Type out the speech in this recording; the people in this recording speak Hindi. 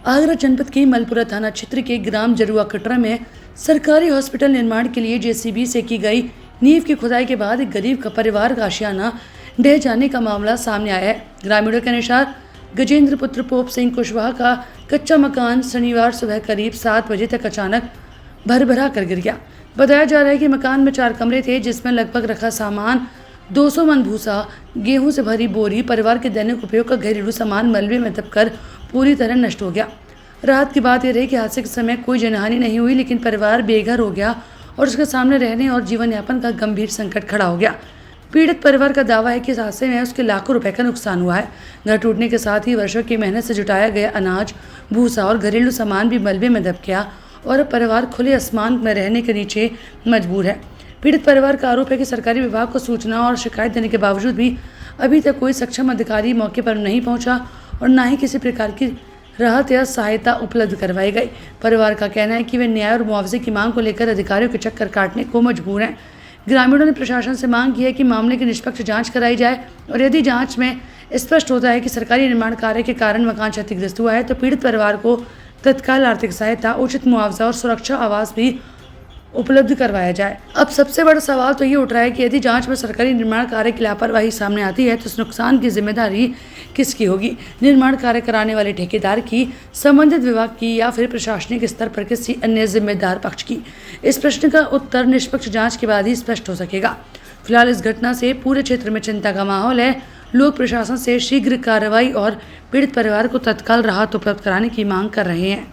आगरा जनपद के मलपुरा थाना क्षेत्र के ग्राम जरुआ कटरा में सरकारी हॉस्पिटल निर्माण के लिए जेसीबी से की गई नींव की खुदाई के बाद एक गरीब का परिवार का आशियाना ढह जाने का मामला सामने आया है। ग्रामीणों के अनुसार गजेंद्र पुत्र पोप सिंह कुशवाहा का कच्चा मकान शनिवार सुबह करीब 7 बजे तक अचानक भरभरा कर गिर गया। बताया जा रहा है कि मकान में 4 कमरे थे, जिसमें लगभग रखा सामान 200 मन भूसा, गेहूं से भरी बोरी, परिवार के दैनिक उपयोग का घरेलू सामान मलबे में दबकर पूरी तरह नष्ट हो गया। रात की बात यह रही कि हादसे के समय कोई जनहानि नहीं हुई, लेकिन परिवार बेघर हो गया और उसके सामने रहने और जीवन यापन का गंभीर संकट खड़ा हो गया। पीड़ित परिवार का दावा है कि इस हादसे में उसके लाखों रुपए का नुकसान हुआ है। घर टूटने के साथ ही वर्षों की मेहनत से जुटाया गया अनाज, भूसा और घरेलू सामान भी मलबे में दब गया और अब परिवार खुले आसमान में रहने के नीचे मजबूर है। पीड़ित परिवार का आरोप है कि सरकारी विभाग को सूचना और शिकायत देने के बावजूद भी अभी तक कोई सक्षम अधिकारी मौके पर नहीं पहुंचा और न ही किसी प्रकार की राहत या सहायता उपलब्ध करवाई गई। परिवार का कहना है कि वे न्याय और मुआवजे की मांग को लेकर अधिकारियों के चक्कर काटने को मजबूर हैं। ग्रामीणों ने प्रशासन से मांग की है कि मामले की निष्पक्ष जांच कराई जाए और यदि जांच में स्पष्ट होता है कि सरकारी निर्माण कार्य के कारण मकान क्षतिग्रस्त हुआ है तो पीड़ित परिवार को तत्काल आर्थिक सहायता, उचित मुआवजा और सुरक्षा आवास भी उपलब्ध करवाया जाए। अब सबसे बड़ा सवाल तो ये उठ रहा है कि यदि जांच में सरकारी निर्माण कार्य की लापरवाही सामने आती है तो इस नुकसान की जिम्मेदारी किसकी होगी? निर्माण कार्य कराने वाले ठेकेदार की, संबंधित विभाग की या फिर प्रशासनिक स्तर पर किसी अन्य जिम्मेदार पक्ष की? इस प्रश्न का उत्तर निष्पक्ष जांच के बाद ही स्पष्ट हो सकेगा। फिलहाल इस घटना से पूरे क्षेत्र में चिंता का माहौल है। लोग प्रशासन से शीघ्र कार्रवाई और पीड़ित परिवार को तत्काल राहत उपलब्ध कराने की मांग कर रहे हैं।